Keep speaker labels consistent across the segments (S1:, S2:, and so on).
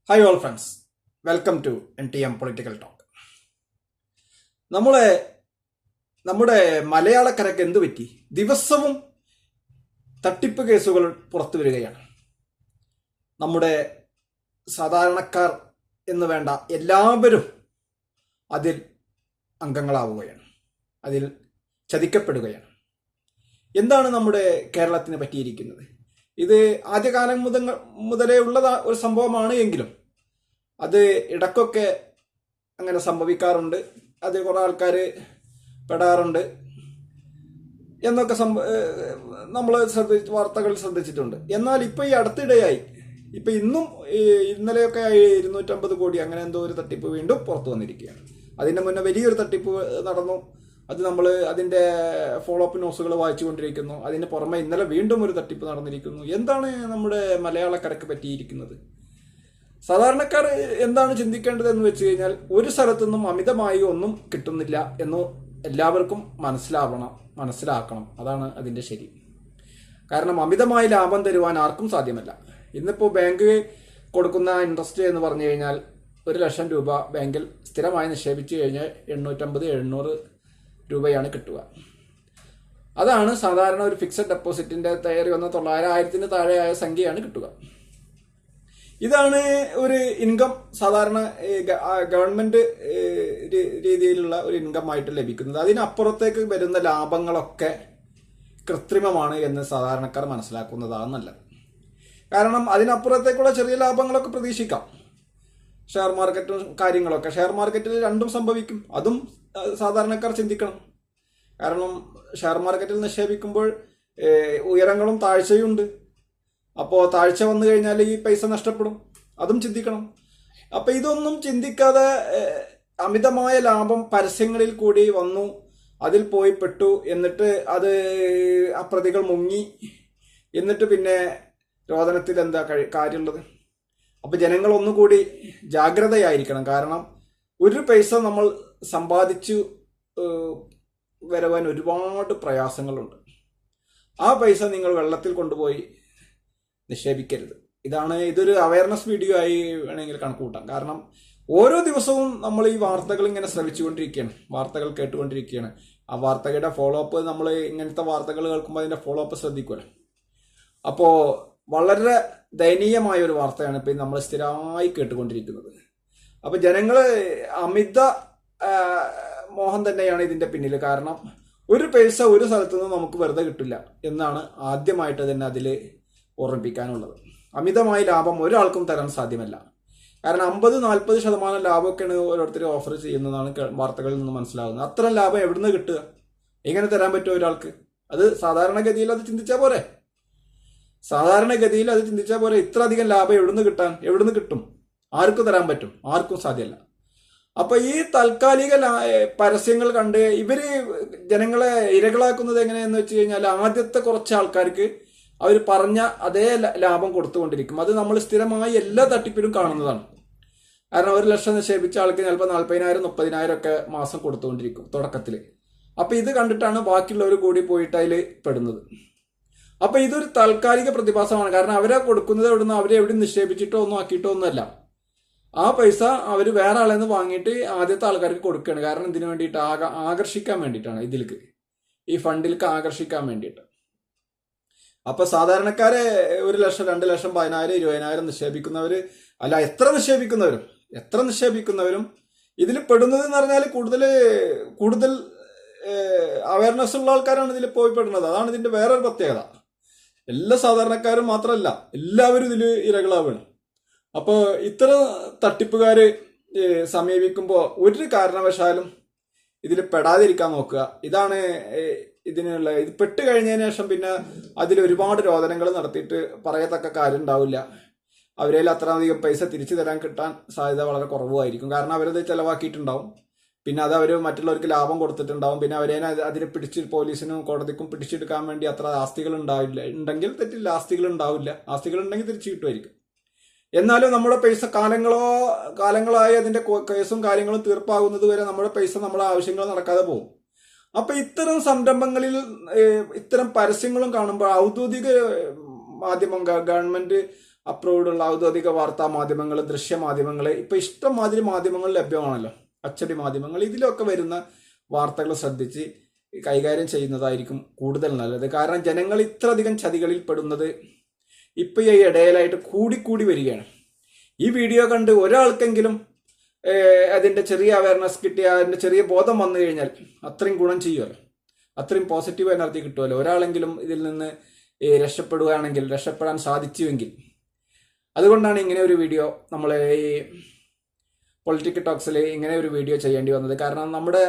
S1: Hi all friends, welcome to NTM political talk. നമ്മുടെ മലയാളക്കരക്ക് എന്തു പറ്റി? ദിവസവും തട്ടിപ്പ് കേസുകൾ പുറത്തു വരികയാണ്. നമ്മുടെ സാധാരണക്കാർ എന്ന് വേണ്ട എല്ലാവരും അതിൽ അംഗങ്ങളാവുകയാണ്, അതിൽ ചതിക്കപ്പെടുകയാണ്. എന്താണ് നമ്മുടെ കേരളത്തിന് പറ്റിയിരിക്കുന്നത്? ഇത് ആദ്യകാലം മുതലേ ഉള്ള ഒരു സംഭവമാണ് എങ്കിലും അത് ഇടയ്ക്കൊക്കെ അങ്ങനെ സംഭവിക്കാറുണ്ട്. അത് കുറേ ആൾക്കാർ പെടാറുണ്ട് എന്നൊക്കെ നമ്മൾ വാർത്തകൾ ശ്രദ്ധിച്ചിട്ടുണ്ട്. എന്നാൽ ഇപ്പോൾ ഈ അടുത്തിടെയായി, ഇപ്പം ഇന്നലെയൊക്കെ 250 കോടി അങ്ങനെ എന്തോ ഒരു തട്ടിപ്പ് വീണ്ടും പുറത്തു വന്നിരിക്കുകയാണ്. അതിൻ്റെ മുന്നേ വലിയൊരു തട്ടിപ്പ് നടന്നു. അത് നമ്മൾ അതിൻ്റെ ഫോളോ അപ്പ് ന്യൂസുകൾ വായിച്ചുകൊണ്ടിരിക്കുന്നു. അതിന് പുറമെ ഇന്നലെ വീണ്ടും ഒരു തട്ടിപ്പ് നടന്നിരിക്കുന്നു. എന്താണ് നമ്മുടെ മലയാളക്കരക്ക് പറ്റിയിരിക്കുന്നത്? സാധാരണക്കാർ എന്താണ് ചിന്തിക്കേണ്ടത് എന്ന് വെച്ച് കഴിഞ്ഞാൽ, ഒരു സ്ഥലത്തുനിന്നും അമിതമായി ഒന്നും കിട്ടുന്നില്ല എന്ന് എല്ലാവർക്കും മനസ്സിലാക്കണം. അതാണ് അതിൻ്റെ ശരി. കാരണം അമിതമായി ലാഭം തരുവാൻ ആർക്കും സാധ്യമല്ല. ഇന്നിപ്പോൾ ബാങ്ക് കൊടുക്കുന്ന ഇൻട്രസ്റ്റ് എന്ന് പറഞ്ഞു കഴിഞ്ഞാൽ 1,00,000 രൂപ ബാങ്കിൽ സ്ഥിരമായി നിക്ഷേപിച്ചു കഴിഞ്ഞാൽ 850-700 രൂപയാണ് കിട്ടുക. അതാണ് സാധാരണ ഒരു ഫിക്സഡ് ഡെപ്പോസിറ്റിന്റെ തയ്യാറി വന്ന 900,000 താഴെയായ സംഖ്യയാണ് കിട്ടുക. ഇതാണ് ഒരു ഇൻകം സാധാരണ ഗവൺമെന്റ് രീതിയിലുള്ള ഒരു ഇൻകം ആയിട്ട് ലഭിക്കുന്നത്. അതിനപ്പുറത്തേക്ക് വരുന്ന ലാഭങ്ങളൊക്കെ കൃത്രിമമാണ് എന്ന് സാധാരണക്കാർ മനസ്സിലാക്കുന്നതാണ് നല്ലത്. കാരണം അതിനപ്പുറത്തേക്കുള്ള ചെറിയ ലാഭങ്ങളൊക്കെ പ്രതീക്ഷിക്കാം. ഷെയർ മാർക്കറ്റും കാര്യങ്ങളൊക്കെ, ഷെയർ മാർക്കറ്റിൽ രണ്ടും സംഭവിക്കും. അതും സാധാരണക്കാർ ചിന്തിക്കണം. കാരണം ഷെയർ മാർക്കറ്റിൽ നിക്ഷേപിക്കുമ്പോൾ ഉയരങ്ങളും താഴ്ചയും ഉണ്ട്. അപ്പോൾ താഴ്ച വന്നു കഴിഞ്ഞാൽ ഈ പൈസ നഷ്ടപ്പെടും, അതും ചിന്തിക്കണം. അപ്പം ഇതൊന്നും ചിന്തിക്കാതെ അമിതമായ ലാഭം പരസ്യങ്ങളിൽ കൂടി വന്നു, അതിൽ പോയി പെട്ടു. എന്നിട്ട് അത് അപ്രതികൾ മുങ്ങി. എന്നിട്ട് പിന്നെ രോദനത്തിൽ എന്താ കാര്യമുള്ളത്? അപ്പം ജനങ്ങൾ ഒന്നുകൂടി ജാഗ്രതയായിരിക്കണം. കാരണം ഒരു പൈസ നമ്മൾ സമ്പാദിച്ചു വരവാൻ ഒരുപാട് പ്രയാസങ്ങളുണ്ട്. ആ പൈസ നിങ്ങൾ വെള്ളത്തിൽ കൊണ്ടുപോയി നിക്ഷേപിക്കരുത്. ഇതൊരു അവയർനെസ് വീഡിയോ ആയി വേണമെങ്കിൽ കണക്കുകൂട്ടാം. കാരണം ഓരോ ദിവസവും നമ്മൾ ഈ വാർത്തകൾ ഇങ്ങനെ ശ്രവിച്ചുകൊണ്ടിരിക്കുകയാണ്, വാർത്തകൾ കേട്ടുകൊണ്ടിരിക്കുകയാണ്. ആ വാർത്തകളുടെ ഫോളോ അപ്പ്, നമ്മൾ ഇങ്ങനത്തെ വാർത്തകൾ കേൾക്കുമ്പോൾ അതിൻ്റെ ഫോളോ അപ്പ് ശ്രദ്ധിക്കുമല്ലോ. അപ്പോൾ വളരെ ദയനീയമായ ഒരു വാർത്തയാണ് ഇപ്പം നമ്മൾ സ്ഥിരമായി കേട്ടുകൊണ്ടിരിക്കുന്നത്. അപ്പം ജനങ്ങൾ അമിത മോഹം തന്നെയാണ് ഇതിൻ്റെ പിന്നിൽ. കാരണം ഒരു പൈസ ഒരു സ്ഥലത്തു നിന്ന് നമുക്ക് വെറുതെ കിട്ടില്ല എന്നാണ് ആദ്യമായിട്ട് തന്നെ അതിൽ ഓർമ്മിപ്പിക്കാനുള്ളത്. അമിതമായി ലാഭം ഒരാൾക്കും തരാൻ സാധ്യമല്ല. കാരണം 50-40% ലാഭമൊക്കെയാണ് ഓരോരുത്തർ ഓഫർ ചെയ്യുന്നതാണ് വാർത്തകളിൽ നിന്ന് മനസ്സിലാകുന്നത്. അത്ര ലാഭം എവിടുന്ന് കിട്ടുക? എങ്ങനെ തരാൻ പറ്റുമോ ഒരാൾക്ക്? അത് സാധാരണഗതിയിൽ അത് ചിന്തിച്ചാൽ പോരെ. ഇത്ര അധികം ലാഭം എവിടുന്ന് കിട്ടും? ആർക്കും തരാൻ പറ്റും? ആർക്കും സാധ്യമല്ല. അപ്പൊ ഈ താൽക്കാലിക പരസ്യങ്ങൾ കണ്ട് ഇവര് ജനങ്ങളെ ഇരകളാക്കുന്നത് എങ്ങനെയെന്ന് വെച്ച് കഴിഞ്ഞാൽ, ആദ്യത്തെ കുറച്ച് ആൾക്കാർക്ക് അവർ പറഞ്ഞ അതേ ലാഭം കൊടുത്തുകൊണ്ടിരിക്കും. അത് നമ്മൾ സ്ഥിരമായി എല്ലാ തട്ടിപ്പിലും കാണുന്നതാണ്. കാരണം 1,00,000 നിക്ഷേപിച്ച ആൾക്ക് ചിലപ്പോൾ 40,000-30,000 ഒക്കെ മാസം കൊടുത്തുകൊണ്ടിരിക്കും തുടക്കത്തിൽ. അപ്പൊ ഇത് കണ്ടിട്ടാണ് ബാക്കിയുള്ളവർ കൂടി പോയിട്ട് അതിൽ പെടുന്നത്. അപ്പൊ ഇതൊരു താൽക്കാലിക പ്രതിഭാസമാണ്. കാരണം അവരെ കൊടുക്കുന്നത് അവരെ നിക്ഷേപിച്ചിട്ടോ ഒന്നും ആക്കിയിട്ടോ ഒന്നുമല്ല. ആ പൈസ അവർ വേറെ ആളിൽ നിന്ന് വാങ്ങിയിട്ട് ആദ്യത്തെ ആൾക്കാർക്ക് കൊടുക്കുകയാണ്. കാരണം ഇതിനു വേണ്ടിയിട്ട് ആകർഷിക്കാൻ വേണ്ടിയിട്ടാണ്, ഈ ഫണ്ടിലേക്ക് ആകർഷിക്കാൻ വേണ്ടിയിട്ട്. അപ്പൊ സാധാരണക്കാരെ 1,00,000, 2,00,000, 10,000, 20,000 നിക്ഷേപിക്കുന്നവര്, അല്ല എത്ര നിക്ഷേപിക്കുന്നവരും ഇതിൽ പെടുന്നത് എന്ന് പറഞ്ഞാൽ കൂടുതൽ അവയർനെസ് ഉള്ള ആൾക്കാരാണ് ഇതിൽ പോയി പെടുന്നത്. അതാണ് ഇതിന്റെ വേറൊരു പ്രത്യേകത. എല്ലാ സാധാരണക്കാരും മാത്രമല്ല, എല്ലാവരും ഇതിൽ ഇരകളാവുകയാണ്. അപ്പോൾ ഇത്തരം തട്ടിപ്പുകാര് സമീപിക്കുമ്പോൾ ഒരു കാരണവശാലും ഇതിൽ പെടാതിരിക്കാൻ നോക്കുക. ഇതാണ് ഇത് പെട്ട് കഴിഞ്ഞതിന് ശേഷം പിന്നെ അതിൽ ഒരുപാട് രോദനങ്ങൾ നടത്തിയിട്ട് പറയത്തക്ക കാര്യം ഉണ്ടാവില്ല. അവരിൽ അത്രയധികം പൈസ തിരിച്ചു തരാൻ കിട്ടാൻ സാധ്യത വളരെ കുറവായിരിക്കും. കാരണം അവരത് ചെലവാക്കിയിട്ടുണ്ടാവും. പിന്നെ അത് അവർ മറ്റുള്ളവർക്ക് ലാഭം കൊടുത്തിട്ടുണ്ടാവും. പിന്നെ അതിനെ പോലീസിനും കോടതിക്കും പിടിച്ചെടുക്കാൻ വേണ്ടി അത്ര ആസ്തികൾ ഉണ്ടെങ്കിൽ തെറ്റില്ല. ആസ്തികൾ ഉണ്ടെങ്കിൽ തിരിച്ചു കിട്ടുമായിരിക്കും. എന്നാലും നമ്മുടെ പൈസ കാലങ്ങളായി അതിന്റെ കേസും കാര്യങ്ങളും തീർപ്പാകുന്നത് വരെ നമ്മുടെ പൈസ നമ്മുടെ ആവശ്യങ്ങൾ നടക്കാതെ പോകും. അപ്പൊ ഇത്തരം സംരംഭങ്ങളിൽ ഇത്തരം പരസ്യങ്ങളും കാണുമ്പോൾ ഔദ്യോഗിക മാധ്യമം ഗവൺമെന്റ് അപ്രൂവ്ഡ് ഉള്ള ഔദ്യോഗിക വാർത്താ മാധ്യമങ്ങൾ, ദൃശ്യമാധ്യമങ്ങൾ, ഇപ്പൊ ഇഷ്ടംമാതിരി മാധ്യമങ്ങൾ ലഭ്യമാണല്ലോ, അച്ചടി മാധ്യമങ്ങൾ. ഇതിലൊക്കെ വരുന്ന വാർത്തകൾ ശ്രദ്ധിച്ച് കൈകാര്യം ചെയ്യുന്നതായിരിക്കും കൂടുതൽ നല്ലത്. കാരണം ജനങ്ങൾ ഇത്രയധികം ചതികളിൽ പെടുന്നത് ഇപ്പൊ ഈ ഇടയിലായിട്ട് കൂടിക്കൂടി വരികയാണ്. ഈ വീഡിയോ കണ്ട് ഒരാൾക്കെങ്കിലും അതിന്റെ ചെറിയ അവയർനെസ് കിട്ടിയ, അതിന്റെ ചെറിയ ബോധം വന്നു കഴിഞ്ഞാൽ അത്രയും ഗുണം ചെയ്യുമല്ലോ, അത്രയും പോസിറ്റീവ് എനർജി കിട്ടുമല്ലോ. ഒരാളെങ്കിലും ഇതിൽ നിന്ന് രക്ഷപ്പെടുകയാണെങ്കിൽ, രക്ഷപ്പെടാൻ സാധിച്ചുവെങ്കിൽ. അതുകൊണ്ടാണ് ഇങ്ങനെ ഒരു വീഡിയോ നമ്മൾ ഈ പൊളിറ്റിക്കൽ ടോക്സിൽ ഇങ്ങനെ ഒരു വീഡിയോ ചെയ്യേണ്ടി വന്നത്. കാരണം നമ്മുടെ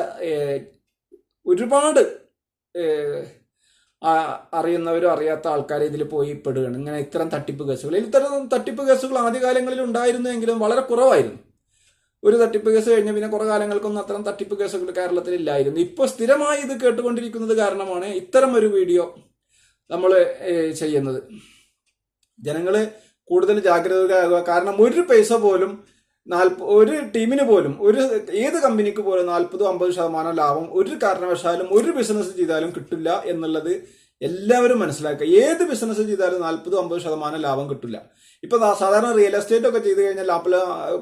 S1: ഒരുപാട് അറിയുന്നവരും അറിയാത്ത ആൾക്കാർ ഇതിൽ പോയി പെടുകയാണ്. ഇങ്ങനെ ഇത്തരം തട്ടിപ്പ് കേസുകൾ, ഇത്തരം തട്ടിപ്പ് കേസുകൾ ആദ്യകാലങ്ങളിൽ ഉണ്ടായിരുന്നെങ്കിലും വളരെ കുറവായിരുന്നു. ഒരു തട്ടിപ്പ് കേസ് കഴിഞ്ഞ പിന്നെ കുറെ കാലങ്ങൾക്കൊന്നും അത്തരം തട്ടിപ്പ് കേസുകൾ കേരളത്തിൽ ഇല്ലായിരുന്നു. ഇപ്പോൾ സ്ഥിരമായി ഇത് കേട്ടുകൊണ്ടിരിക്കുന്നത് കാരണമാണ് ഇത്തരം ഒരു വീഡിയോ നമ്മൾ ചെയ്യുന്നത്. ജനങ്ങൾ കൂടുതൽ ജാഗ്രതയാകുക. കാരണം ഒരു പൈസ പോലും ഒരു ടീമിന് പോലും, ഏത് കമ്പനിക്ക് പോലും 40-50% ലാഭം ഒരു കാരണവശാലും ഒരു ബിസിനസ് ചെയ്താലും കിട്ടില്ല എന്നുള്ളത് എല്ലാവരും മനസ്സിലാക്കുക. ഏത് ബിസിനസ് ചെയ്താലും 40-50% ലാഭം കിട്ടില്ല. ഇപ്പൊ സാധാരണ റിയൽ എസ്റ്റേറ്റ് ഒക്കെ ചെയ്ത് കഴിഞ്ഞാൽ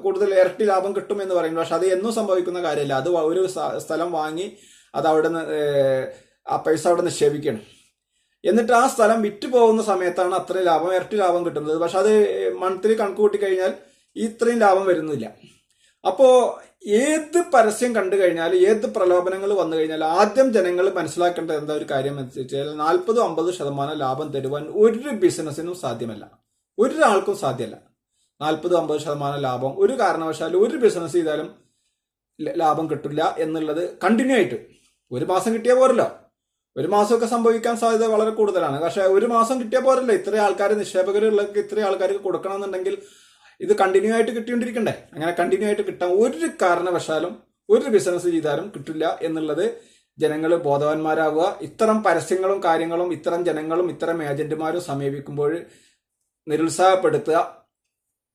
S1: കൂടുതൽ ഇരട്ടി ലാഭം കിട്ടും എന്ന് പറയുന്നു. പക്ഷെ അത് എന്നും സംഭവിക്കുന്ന കാര്യമല്ല. അത് ഒരു സ്ഥലം വാങ്ങി അത് അവിടെ ആ പൈസ അവിടെ നിക്ഷേപിക്കണം. എന്നിട്ട് ആ സ്ഥലം വിറ്റ് പോകുന്ന സമയത്താണ് അത്ര ലാഭം, ഇരട്ടി ലാഭം കിട്ടുന്നത്. പക്ഷെ അത് മന്ത്ലി കണക്ക് കൂട്ടി കഴിഞ്ഞാൽ ഇത്രയും ലാഭം വരുന്നില്ല. അപ്പോ ഏത് പരസ്യം കണ്ടു കഴിഞ്ഞാൽ, ഏത് പ്രലോഭനങ്ങൾ വന്നു കഴിഞ്ഞാൽ ആദ്യം ജനങ്ങൾ മനസ്സിലാക്കേണ്ടത് എന്താ ഒരു കാര്യം എന്ന് വെച്ചാൽ 40-50% ലാഭം തരുവാൻ ഒരു ബിസിനസ്സിനും സാധ്യമല്ല, ഒരാൾക്കും സാധ്യമല്ല. 40-50% ലാഭം ഒരു കാരണവശാലും ഒരു ബിസിനസ് ചെയ്താലും ലാഭം കിട്ടില്ല എന്നുള്ളത് കണ്ടിന്യൂ ആയിട്ട്. ഒരു മാസം കിട്ടിയാൽ പോരല്ലോ, ഒരു മാസമൊക്കെ സംഭവിക്കാൻ സാധ്യത വളരെ കൂടുതലാണ്. പക്ഷെ ഒരു മാസം കിട്ടിയാൽ പോരല്ലോ, ഇത്രയും ആൾക്കാർ, നിക്ഷേപകരുള്ളവർക്ക് ഇത്രയും ആൾക്കാർക്ക് കൊടുക്കണമെന്നുണ്ടെങ്കിൽ ഇത് കണ്ടിന്യൂ ആയിട്ട് കിട്ടിക്കൊണ്ടിരിക്കണ്ടേ? അങ്ങനെ കണ്ടിന്യൂ ആയിട്ട് കിട്ടാൻ ഒരു കാരണവശാലും ഒരു ബിസിനസ് ചെയ്താലും കിട്ടില്ല എന്നുള്ളത് ജനങ്ങൾ ബോധവാന്മാരാകുക. ഇത്തരം പരസ്യങ്ങളും കാര്യങ്ങളും ഇത്തരം ജനങ്ങളും ഇത്തരം ഏജന്റുമാരും സമീപിക്കുമ്പോൾ നിരുത്സാഹപ്പെടുത്തുക,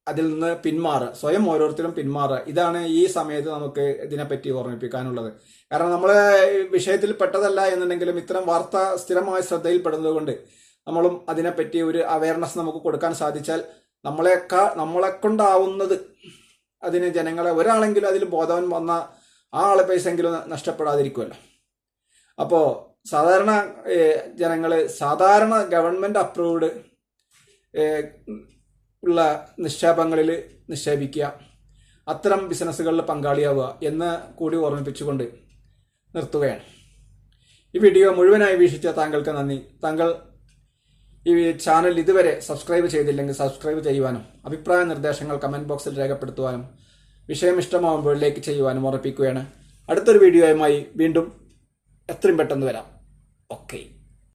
S1: അതിൽ നിന്ന് പിന്മാറുക, സ്വയം ഓരോരുത്തരും പിന്മാറുക. ഇതാണ് ഈ സമയത്ത് നമുക്ക് ഇതിനെപ്പറ്റി ഓർമ്മിപ്പിക്കാനുള്ളത്. കാരണം നമ്മളെ വിഷയത്തിൽ പെട്ടതല്ല എന്നുണ്ടെങ്കിലും ഇത്തരം വാർത്ത സ്ഥിരമായി ശ്രദ്ധയിൽപ്പെടുന്നത് കൊണ്ട് നമ്മളും അതിനെപ്പറ്റി ഒരു അവയർനെസ് നമുക്ക് കൊടുക്കാൻ സാധിച്ചാൽ നമ്മളെ കൊണ്ടാവുന്നത് അതിന് ജനങ്ങളെ ഒരാളെങ്കിലും അതിൽ ബോധവാൻ വന്ന ആ ആളെ പൈസയെങ്കിലും നഷ്ടപ്പെടാതിരിക്കുമല്ലോ. അപ്പോൾ സാധാരണ ജനങ്ങൾ സാധാരണ ഗവൺമെന്റ് അപ്രൂവ്ഡ് ഉള്ള നിക്ഷേപങ്ങളിൽ നിക്ഷേപിക്കുക, അത്തരം ബിസിനസ്സുകളിൽ പങ്കാളിയാവുക എന്ന് കൂടി ഓർമ്മിപ്പിച്ചുകൊണ്ട് നിർത്തുകയാണ്. ഈ വീഡിയോ മുഴുവനായി വീക്ഷിച്ച താങ്കൾക്ക് നന്ദി. താങ്കൾ ഈ ചാനൽ ഇതുവരെ സബ്സ്ക്രൈബ് ചെയ്തില്ലെങ്കിൽ സബ്സ്ക്രൈബ് ചെയ്യുവാനും അഭിപ്രായ നിർദ്ദേശങ്ങൾ കമന്റ് ബോക്സിൽ രേഖപ്പെടുത്തുവാനും വിഷയം ഇഷ്ടമാവുമ്പോൾ ലൈക്ക് ചെയ്യുവാനും ഉറപ്പിക്കുകയാണ്. അടുത്തൊരു വീഡിയോയുമായി വീണ്ടും എത്രയും പെട്ടെന്ന് വരാം. ഓക്കെ.